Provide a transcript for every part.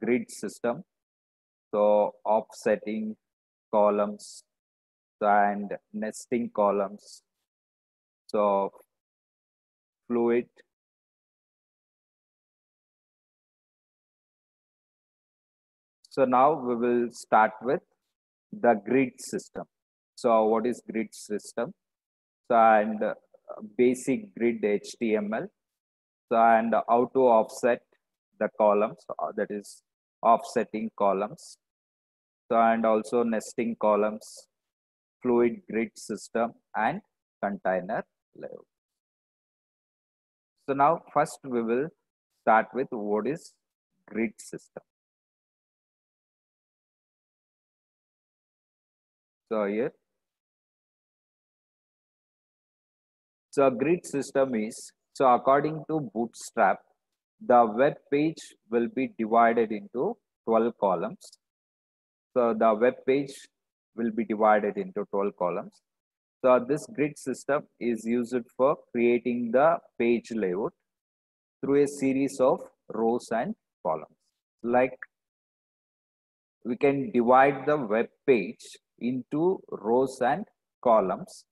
grid system. So offsetting columns and nesting columns. So fluid. So now we will start with the grid system. So what is grid system? So and basic grid HTML. So and how to offset the columns, that is offsetting columns. So and also nesting columns, fluid grid system and container layout. So now first we will start with what is grid system. So here, so grid system is, so according to Bootstrap, the web page will be divided into 12 columns. So the web page will be divided into 12 columns. So this grid system is used for creating the page layout through a series of rows and columns. Like we can divide the web page into rows and columns.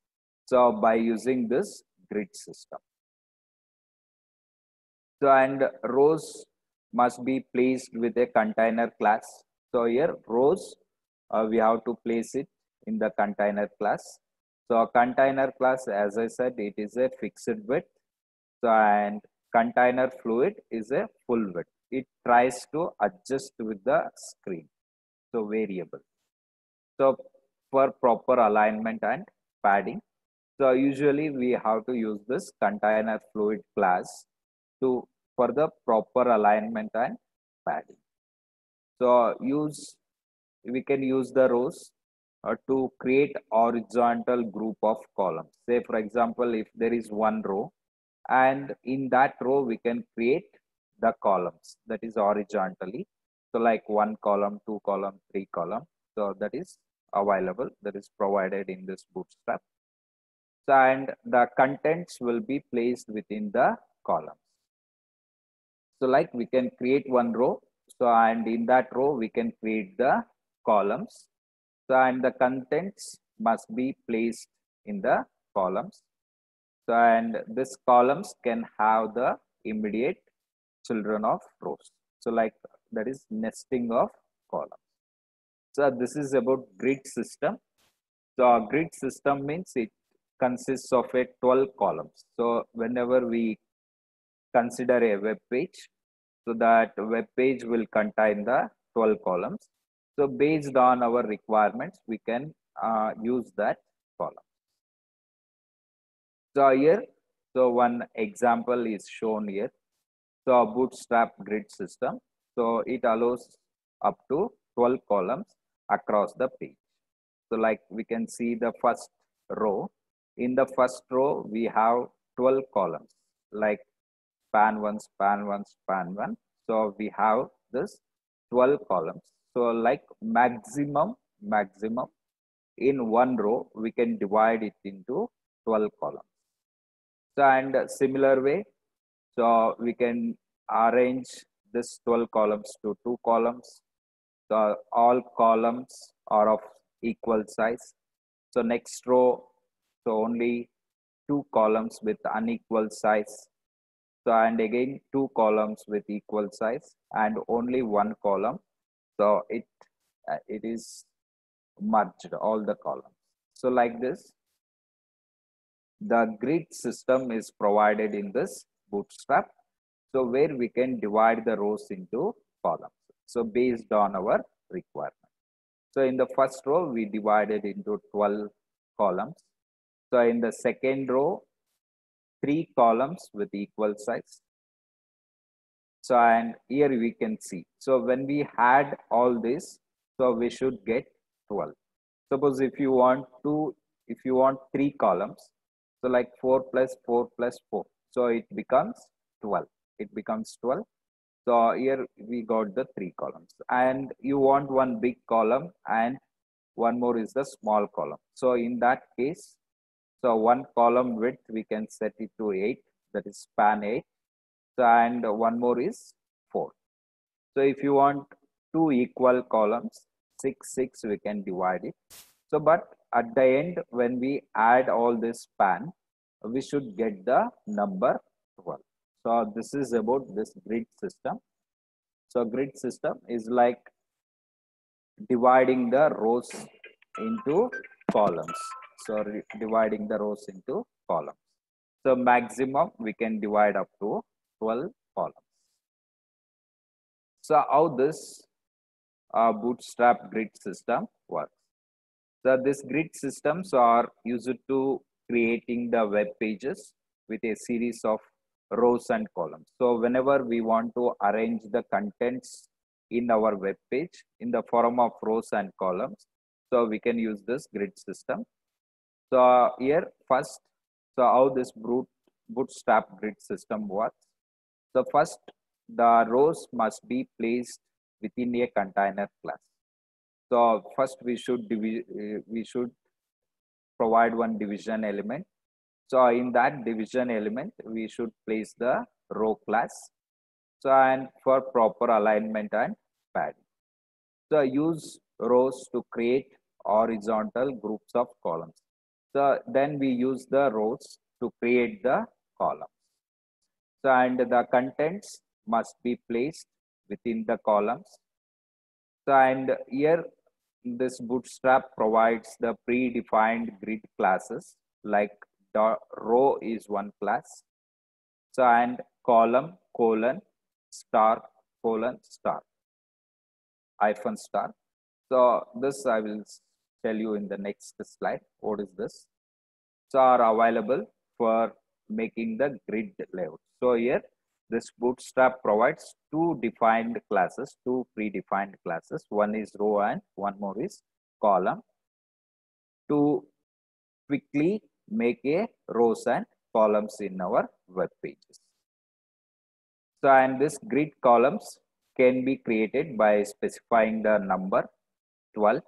So by using this grid system. So and rows must be placed with a container class. So here rows, we have to place it in the container class. So container class, as I said, it is a fixed width. So and container fluid is a full width. It tries to adjust with the screen. So variable. So for proper alignment and padding. So usually we have to use this container fluid class to for the proper alignment and padding. So we can use the rows to create horizontal group of columns. Say for example, if there is one row, and in that row we can create the columns that is horizontally. So like one column, two column, three column. So that is available, that is provided in this Bootstrap. So and the contents will be placed within the columns. So like we can create one row. So and in that row we can create the columns. So and the contents must be placed in the columns. So and this columns can have the immediate children of rows. So like that is nesting of columns. So this is about grid system. So a grid system means it consists of a 12 columns. So whenever we consider a web page, so that web page will contain the 12 columns. So based on our requirements, we can use that column. So here, so one example is shown here. So a Bootstrap grid system. So it allows up to 12 columns across the page. So like we can see the first row. In the first row, we have 12 columns like span 1, span 1, span 1. So we have this 12 columns. So like maximum in one row, we can divide it into 12 columns. So and similar way, so we can arrange this 12 columns to 2 columns. So all columns are of equal size. So next row, so only 2 columns with unequal size. So and again 2 columns with equal size and only one column. So it is merged all the columns. So like this, the grid system is provided in this Bootstrap. So where we can divide the rows into columns. So based on our requirement. So in the first row, we divided into 12 columns. So in the second row, 3 columns with equal size. So and here we can see. So when we add all this, so we should get 12. Suppose if you want 3 columns, so like 4 plus 4 plus 4. So it becomes 12. It becomes 12. So here we got the 3 columns, and you want one big column and one more is the small column. So in that case, so one column width we can set it to 8, that is span 8. So and one more is 4. So if you want two equal columns, 6, 6, we can divide it. So, but at the end, when we add all this span, we should get the number 12. So this is about this grid system. So grid system is like dividing the rows into columns. So dividing the rows into columns. So maximum we can divide up to 12 columns. So how this bootstrap grid system works? So this grid systems are used to creating the web pages with a series of rows and columns. So whenever we want to arrange the contents in our web page in the form of rows and columns, so we can use this grid system. So here first, so how this bootstrap grid system works. So first, the rows must be placed within a container class. So first we should provide one division element. So in that division element, we should place the row class. So and for proper alignment and padding. So use rows to create horizontal groups of columns. So then we use the rows to create the columns. So and the contents must be placed within the columns. So and here this bootstrap provides the predefined grid classes like the row is one class. So and column colon star colon star hyphen star. So this I will tell you in the next slide. What is this? So are available for making the grid layout. So here this bootstrap provides two defined classes, two predefined classes. One is row and one more is column to quickly make a rows and columns in our web pages. So and this grid columns can be created by specifying the number 12.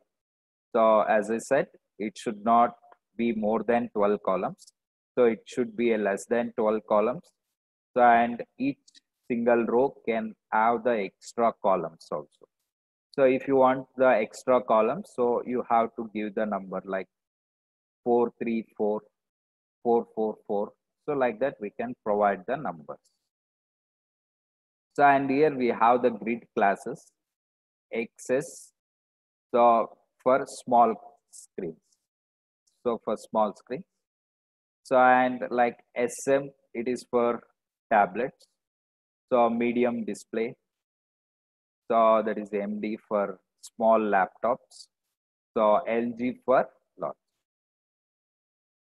So as I said, it should not be more than 12 columns. So it should be a less than 12 columns. So and each single row can have the extra columns also. So if you want the extra columns, so you have to give the number like 434, 444. So like that we can provide the numbers. So and here we have the grid classes, XS. So for small screens. So for small screen. So and like SM, it is for tablets. So medium display. So that is MD for small laptops. So LG for large.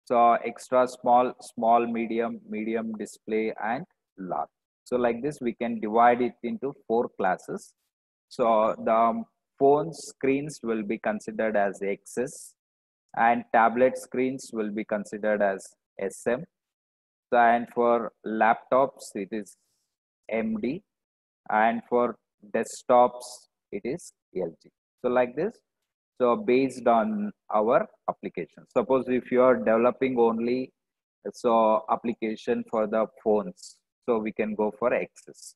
So extra small, small, medium display and large. So like this, we can divide it into 4 classes. So the phone screens will be considered as XS and tablet screens will be considered as SM. So, and for laptops, it is MD and for desktops, it is LG. So like this, so based on our application, suppose if you are developing only so application for the phones, so we can go for XS.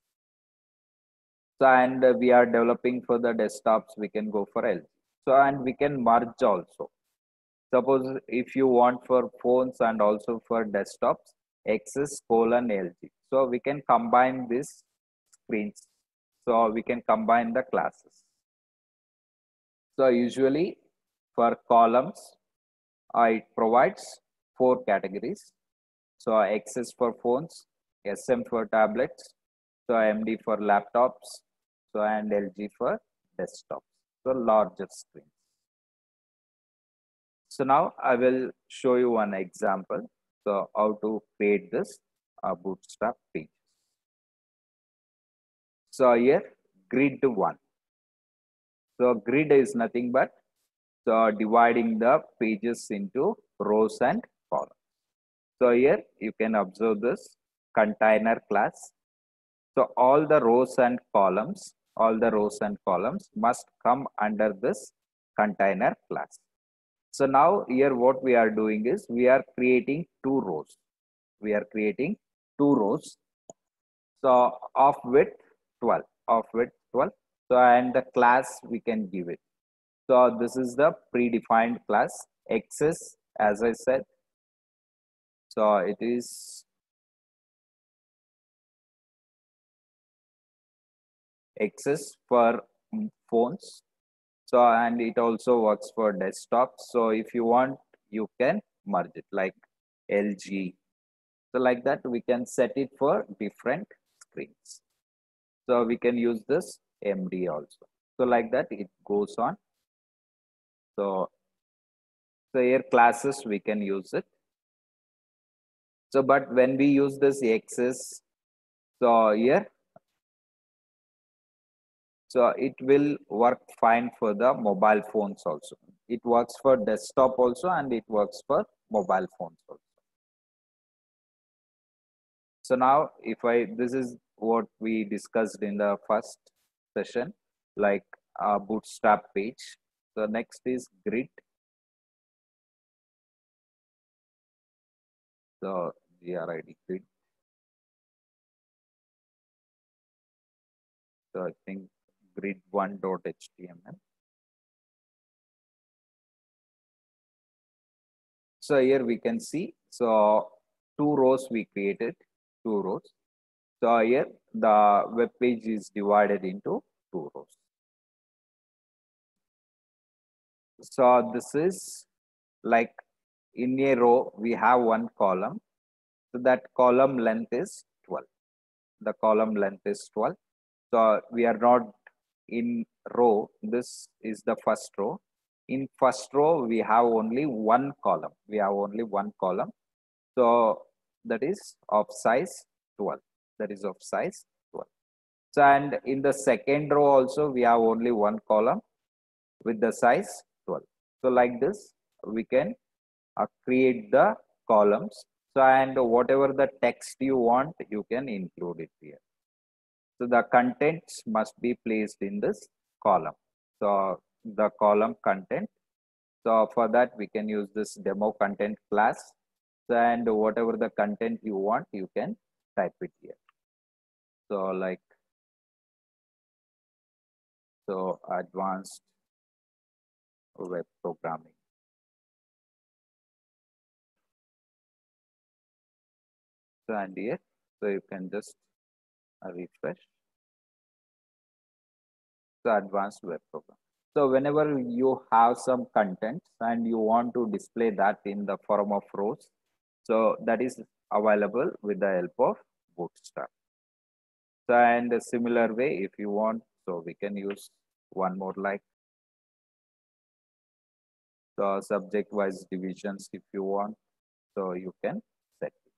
So and we are developing for the desktops, we can go for LG. So and we can merge also. Suppose if you want for phones and also for desktops, XS colon LG. So we can combine these screens. So we can combine the classes. So usually for columns, it provides 4 categories. So XS for phones, SM for tablets, so MD for laptops, so and LG for desktops. So larger screens. So now I will show you one example. So how to create this bootstrap page. So here grid 1. So grid is nothing but dividing the pages into rows and columns. So here you can observe this container class. So all the rows and columns must come under this container class. So now here what we are doing is we are creating 2 rows. We are creating 2 rows. So of width 12, of width 12. So and the class we can give it. So this is the predefined class access, as I said. So it is access for phones. So and it also works for desktop. So if you want, you can merge it like LG. So like that, we can set it for different screens. So we can use this MD also. So like that, it goes on. So here classes, we can use it. So, but when we use this access, so here, so it will work fine for the mobile phones also. It works for desktop also, and it works for mobile phones also. So now this is what we discussed in the first session, like bootstrap page. So next is grid. So grid grid. So I think grid1.html. So here we can see, so two rows we created, two rows. So here the web page is divided into two rows. So this is like in a row, we have one column. So that column length is 12. The column length is 12. So we are not in row. This is the first row. In first row, we have only one column. We have only one column. So that is of size 12. That is of size 12. So and in the second row also, we have only one column with the size 12. So like this, we can create the columns. So and whatever the text you want, you can include it here. So the contents must be placed in this column. So the column content. So for that, we can use this demo content class. So and whatever the content you want, you can type it here. So like, so advanced web programming. So and here, so you can just refresh. So advanced web program. So whenever you have some contents and you want to display that in the form of rows, so that is available with the help of Bootstrap. So and a similar way, if you want, so we can use one more like the subject wise divisions if you want. So you can set it.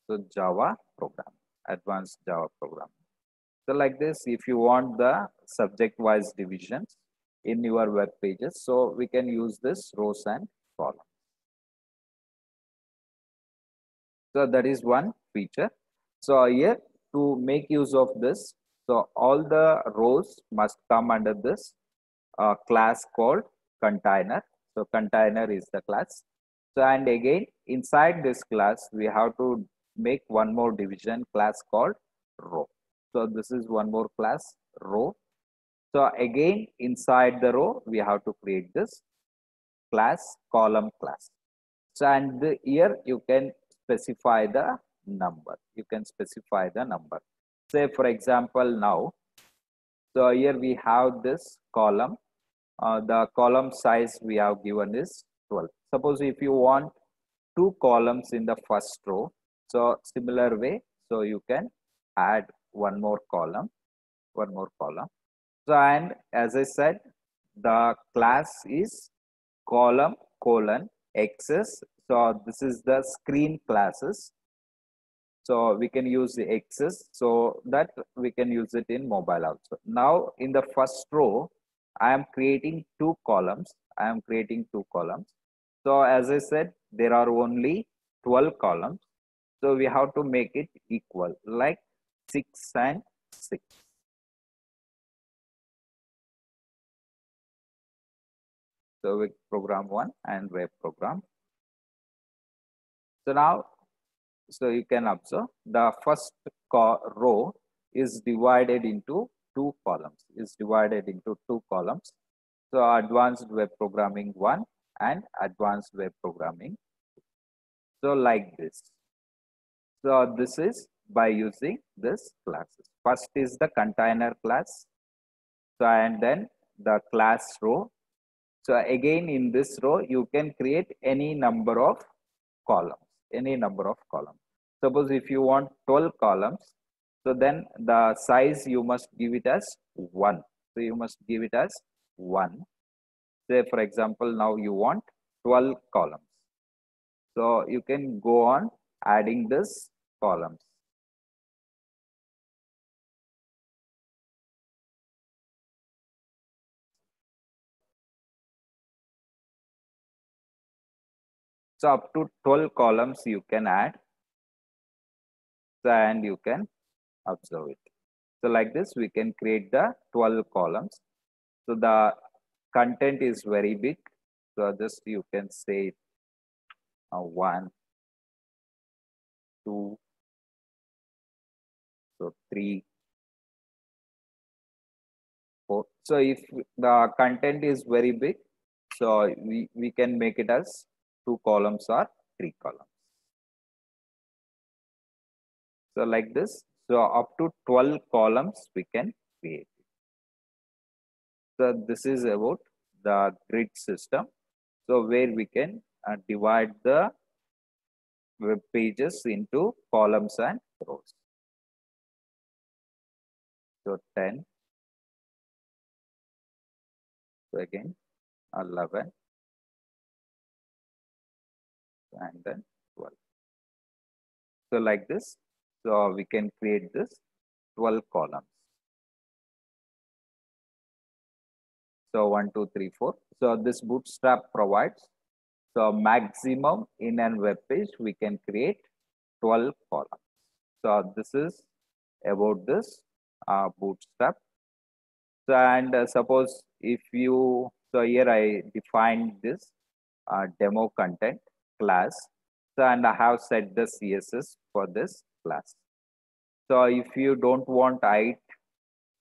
So Java program, advanced Java program. So like this, if you want the subject wise divisions in your web pages, so we can use this rows and columns. So that is one feature. So here to make use of this, so all the rows must come under this class called container. So container is the class. So and again inside this class we have to make one more division class called row. So this is one more class row. So again inside the row we have to create this class column class. So and here you can specify the number. You can specify the number. Say for example now, so here we have this column. The column size we have given is 12. Suppose if you want two columns in the first row, so similar way, so you can add one more column, one more column. So and as I said, the class is column colon access. So this is the screen classes. So we can use the access so that we can use it in mobile also. Now in the first row, I am creating two columns. I am creating two columns. So as I said, there are only 12 columns. So we have to make it equal like 6 and 6. So with program 1 and web program. So now So you can observe the first row is divided into two columns. Is divided into two columns. So advanced web programming 1 and advanced web programming. So like this. So this is by using this classes. First is the container class. So and then the class row. So again in this row you can create any number of columns. Any number of columns. Suppose if you want 12 columns, so then the size you must give it as 1. So you must give it as 1. Say for example now you want 12 columns. So you can go on adding this columns. So up to 12 columns you can add, and you can observe it. So like this we can create the 12 columns. So the content is very big. So just you can say 1, 2, so 3, 4. So if the content is very big, so we can make it as 2 columns or 3 columns. So like this, so up to 12 columns we can create. So this is about the grid system. So where we can divide the web pages into columns and rows. So 10. So again 11 and then 12. So like this, so we can create this 12 columns. So 1, 2, 3, 4. So this Bootstrap provides, so maximum in a web page we can create 12 columns. So this is about this Bootstrap. So and suppose if you, so here I defined this demo content class. So and I have set the CSS for this class. So if you don't want height,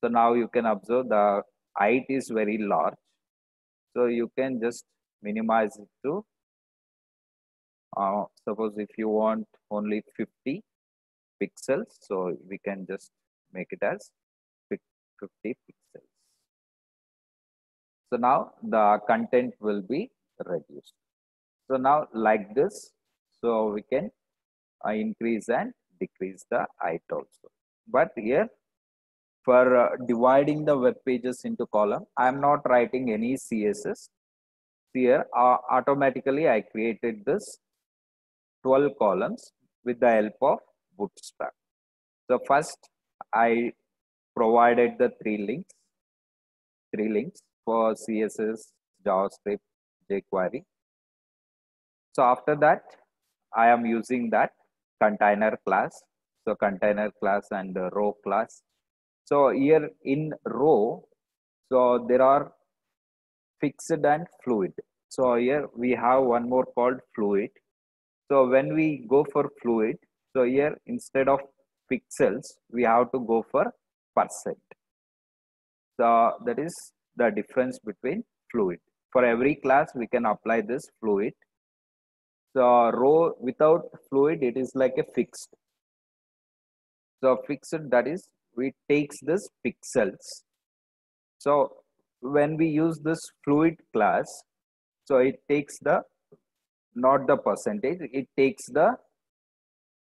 so now you can observe the height is very large. So you can just minimize it to, suppose if you want only 50 pixels, so we can just make it as 50 pixels. So now the content will be reduced. So now like this, so we can increase and decrease the height also. But here for dividing the web pages into column, I am not writing any CSS. Here automatically I created this 12 columns with the help of Bootstrap. So first I provided the three links for CSS, JavaScript, jQuery. So after that, I am using that container class. So container class and the row class. So here in row, so there are fixed and fluid. So here we have one more called fluid. So when we go for fluid, so here instead of pixels, we have to go for percent. So that is the difference between fluid. For every class, we can apply this fluid. So row without fluid, it is like a fixed. So fixed, that is, we takes this pixels. So when we use this fluid class, so it takes the, not the percentage, it takes the,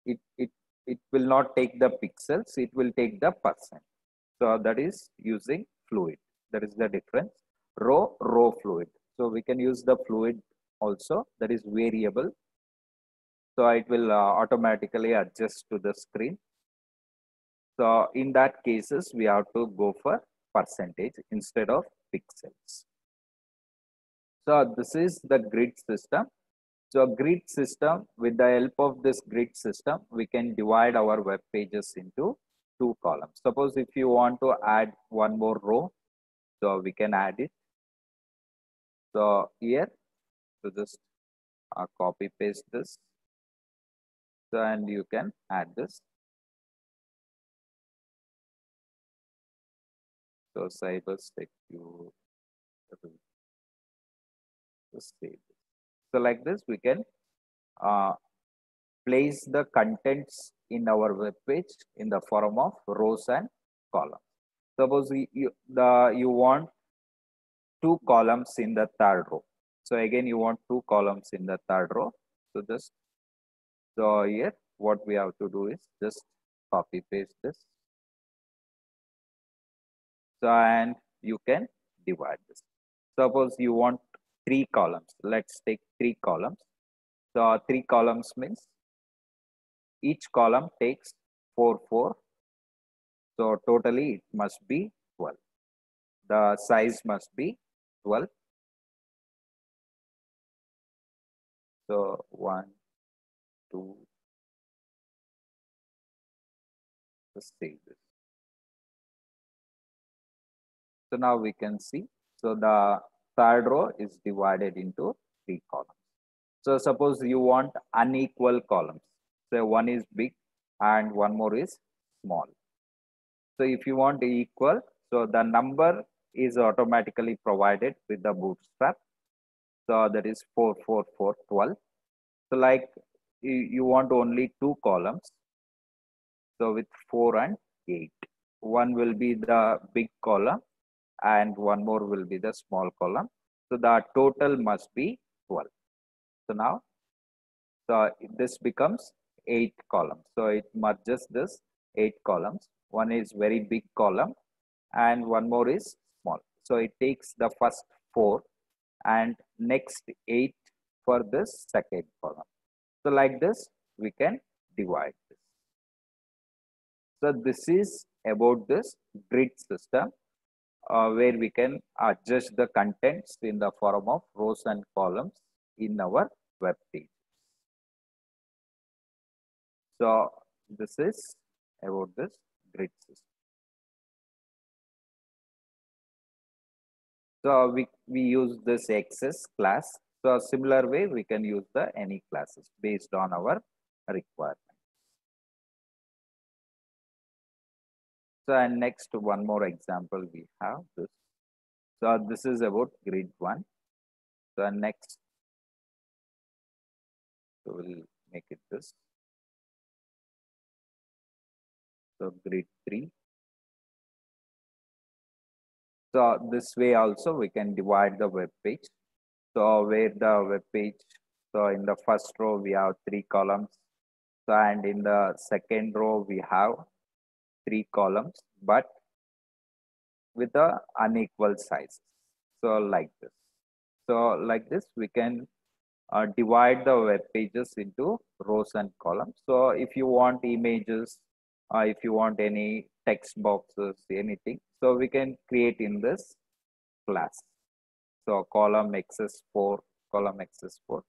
it, it, it will not take the pixels, it will take the percent. So that is using fluid. That is the difference. Row fluid. So we can use the fluid also, that is variable. So it will automatically adjust to the screen. So in that cases, we have to go for percentage instead of pixels. So this is the grid system. So grid system, with the help of this grid system, we can divide our web pages into two columns. Suppose if you want to add one more row, so we can add it. So here, so just copy paste this. So and you can add this. So cyber security. So like this, we can uh, place the contents in our web page in the form of rows and columns. Suppose you want two columns in the third row. So again, you want two columns in the third row. So just so here, what we have to do is just copy paste this. So and you can divide this. Suppose you want three columns. Let's take three columns. So three columns means each column takes 4. So totally it must be 12. The size must be 12. So 1, 2, just save this. So now we can see. So the third row is divided into three columns. So suppose you want unequal columns. So one is big and one more is small. So if you want equal, so the number is automatically provided with the bootstrap. So that is 4, 4, 4, 12. So like you want only two columns. So with 4 and 8, one will be the big column and one more will be the small column. So the total must be 12. So now, so this becomes 8 columns. So it merges this 8 columns. One is very big column and one more is small. So it takes the first 4 and next 8 for this second column. So like this, we can divide this. So this is about this grid system where we can adjust the contents in the form of rows and columns in our web page. So this is about this grid system. So we use this access class. So similar way we can use the any classes based on our requirement. So and next one more example we have this. So this is about grid 1. So next, so we'll make it this. So grid 3. So this way also we can divide the web page. So where the web page, so in the first row we have 3 columns. So and in the second row we have 3 columns, but with the unequal sizes. So like this. So like this we can divide the web pages into rows and columns. So if you want images, if you want any text boxes, anything, so we can create in this class. So column access4, column access4.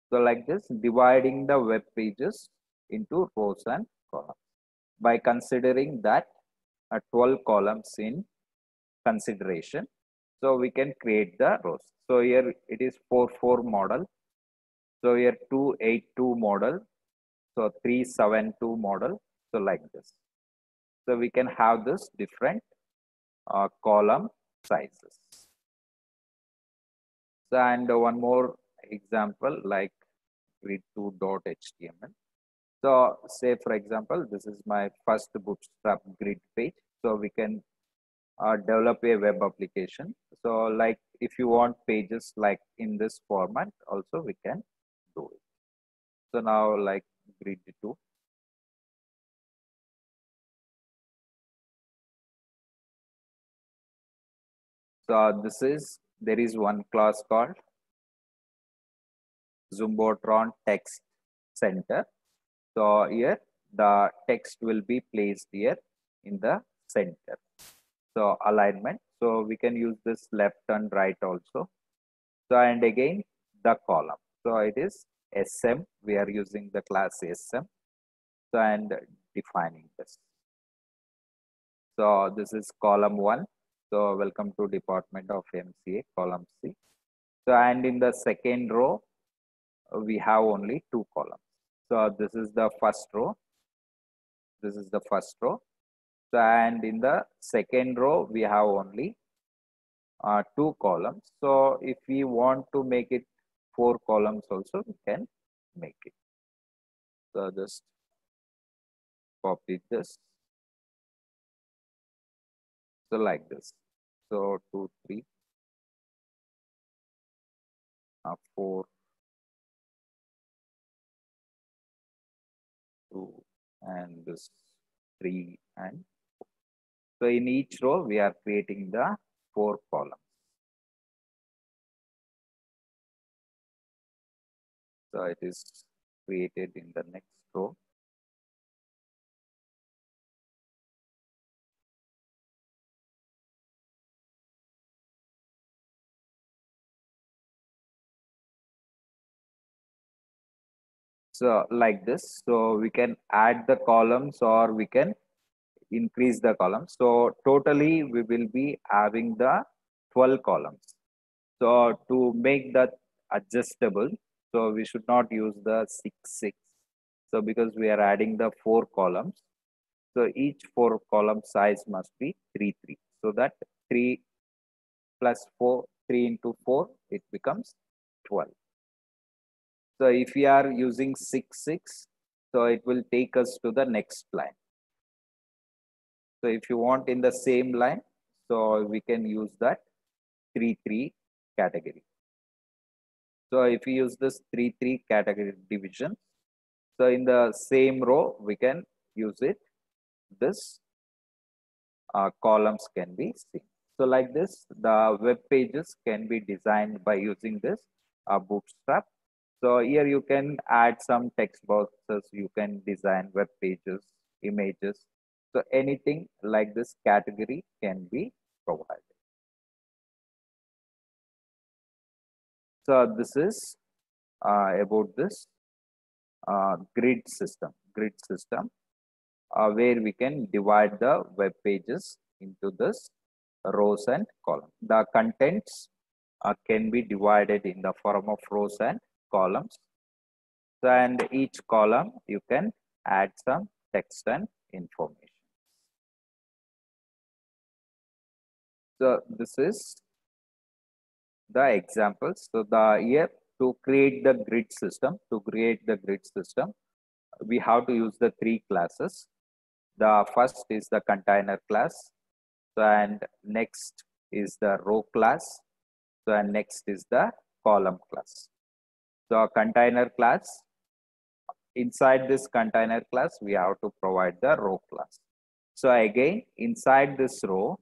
So like this, dividing the web pages into rows and columns by considering that 12 columns in consideration. So we can create the rows. So here it is 4-4 model. So here 2-8-2 model. So 3-7-2 model. So like this. So we can have this different column sizes. So and one more example like grid2.html. So say for example, this is my first bootstrap grid page. So we can develop a web application. So like if you want pages like in this format also we can do it. So now like grid 2. So this is, there is one class called Jumbotron text center. So here the text will be placed here in the center. So alignment. So we can use this left and right also. So and again the column. So it is SM. We are using the class SM. So and defining this. So this is column 1. So welcome to Department of MCA, column C. So and in the second row we have only 2 columns. So this is the first row. This is the first row. So, and in the second row, we have only two columns. So if we want to make it four columns also, we can make it. So just copy this. So like this. So 2, 3, 4, 2, and this 3 and so in each row we are creating the four columns. So it is created in the next row. So like this. So we can add the columns or we can increase the columns. So totally we will be having the 12 columns. So to make that adjustable, so we should not use the 6, 6. So because we are adding the four columns, so each four column size must be 3, 3. So that 3 plus 4, 3 into 4, it becomes 12. So if we are using 6, 6, so it will take us to the next line. So if you want in the same line, so we can use that 3, 3 category. So if we use this 3, 3 category division, so in the same row, we can use it. This columns can be seen. So like this, the web pages can be designed by using this Bootstrap. So here you can add some text boxes, you can design web pages, images. So anything like this category can be provided. So this is about this grid system, where we can divide the web pages into this rows and columns. The contents can be divided in the form of rows and columns. So, and each column you can add some text and information. So this is the examples. So the here to create the grid system, we have to use the three classes. The first is the container class. So and next is the row class. So and next is the column class. So container class, inside this container class, we have to provide the row class. So again, inside this row,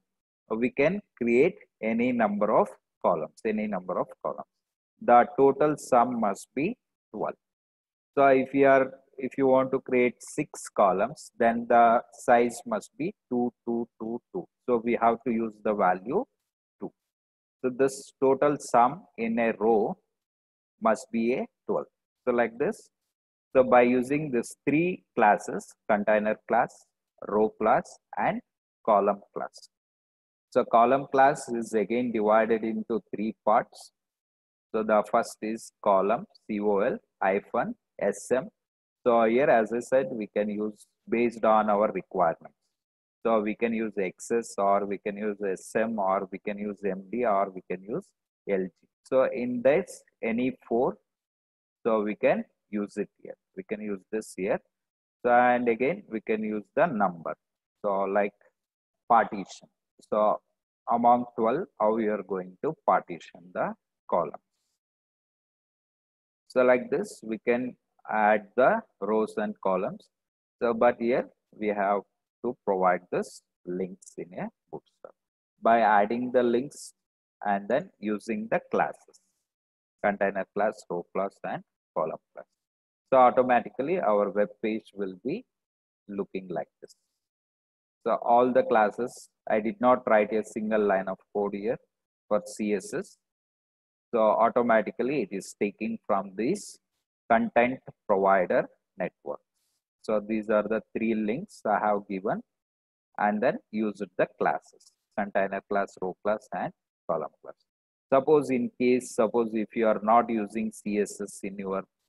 we can create any number of columns, The total sum must be 12. So if you want to create 6 columns, then the size must be 2, 2, 2, 2. So we have to use the value 2. So this total sum in a row must be a 12. So like this. So by using these three classes, container class, row class, and column class. So column class is again divided into three parts. So the first is column, COL, hyphen, SM. So here, as I said, we can use based on our requirements. So we can use XS or we can use SM or we can use MD or we can use LG. So in this, any four, so we can use it here. We can use this here. So and again, we can use the number. So like partition. So among 12, how we are going to partition the column. So like this, we can add the rows and columns. So, but here we have to provide this links in a Bootstrap by adding the links and then using the classes, container class, row class, and column class. So automatically our web page will be looking like this. So all the classes, I did not write a single line of code here for CSS. So automatically it is taking from this content provider network. So these are the three links I have given and then used the classes, container class, row class, and column class. Suppose if you are not using CSS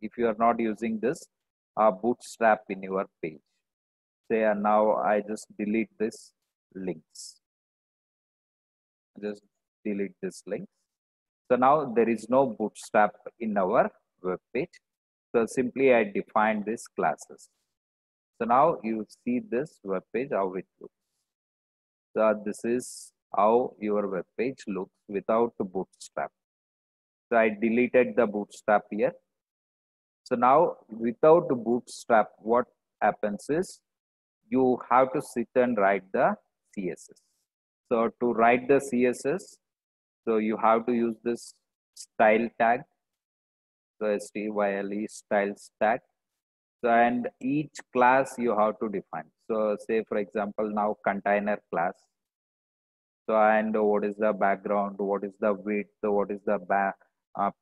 if you are not using this bootstrap in your page. Say now I just delete this links. Just delete this link. So now there is no bootstrap in our web page. So simply I define these classes. So now you see this web page how it looks. So this is how your web page looks without the bootstrap. So I deleted the bootstrap here. So now without the bootstrap, what happens is you have to sit and write the CSS. So to write the CSS, so you have to use this style tag. So style styles tag. So and each class you have to define. So say for example now container class. So and what is the background, what is the width, what is the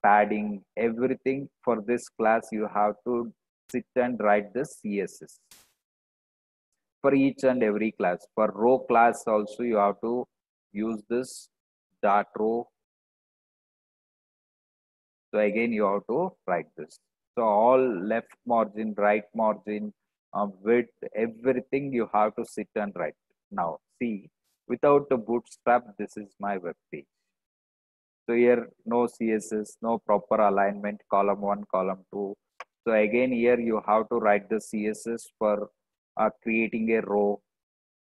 padding, everything for this class you have to sit and write the CSS for each and every class. For row class also you have to use this dot row. So again you have to write this. So all left margin, right margin, width, everything you have to sit and write. Now see, without the bootstrap, this is my web page. So here no CSS, no proper alignment, column 1, column 2. So again here you have to write the CSS for creating a row.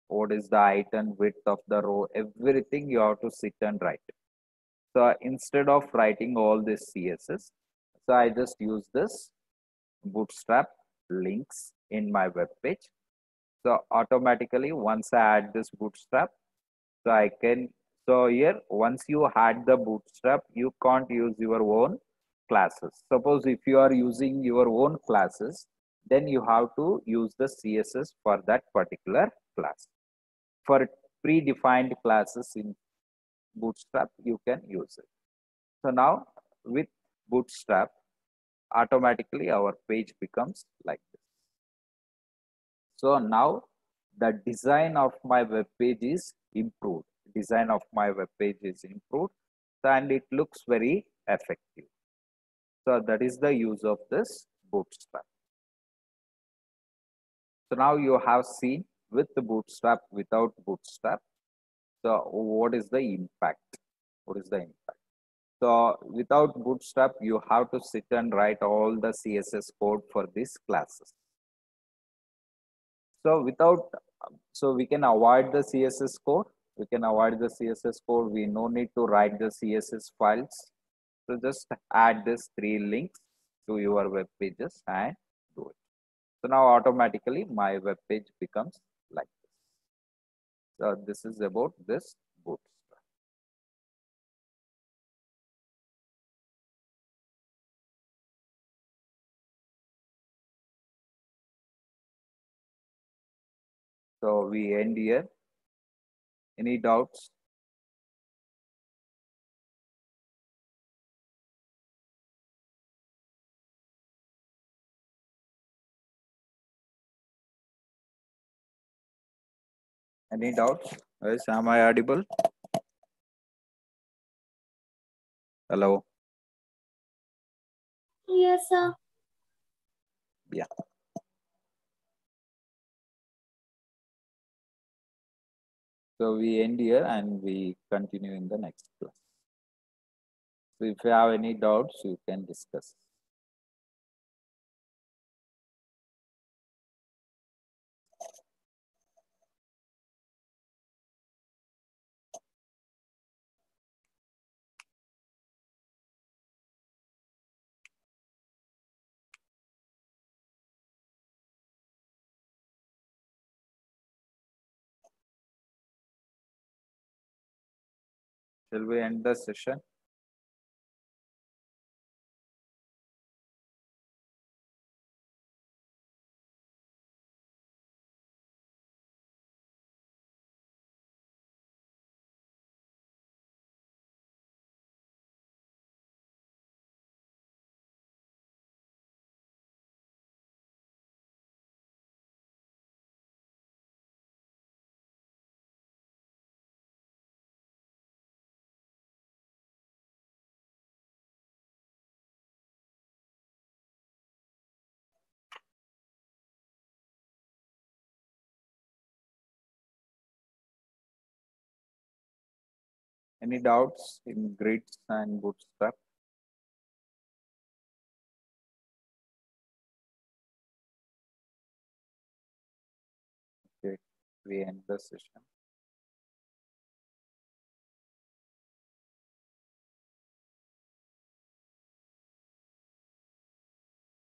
What is the height and width of the row? Everything you have to sit and write. So instead of writing all this CSS, so I just use this bootstrap links in my web page. So automatically once I add this bootstrap, so I can, so here once you add the bootstrap, you can't use your own classes. Suppose if you are using your own classes, then you have to use the CSS for that particular class. For predefined classes in bootstrap, you can use it. So now with bootstrap, automatically our page becomes like this. So now the design of my web page is improved. Design of my web page is improved and it looks very effective. So that is the use of this bootstrap. So now you have seen with the bootstrap, without bootstrap. So what is the impact? What is the impact? So without bootstrap, you have to sit and write all the CSS code for these classes. So without, so we can avoid the CSS code. We can avoid the CSS code. We no need to write the CSS files. So just add these 3 links to your web pages and do it. So now automatically my web page becomes like this. So this is about this bootstrap. So we end here. Any doubts? Any doubts? Yes, am I audible? Hello. Yes, sir. Yeah. So we end here and we continue in the next class. So if you have any doubts, you can discuss. Shall we end the session? Any doubts in grids and bootstrap? Okay, we end the session.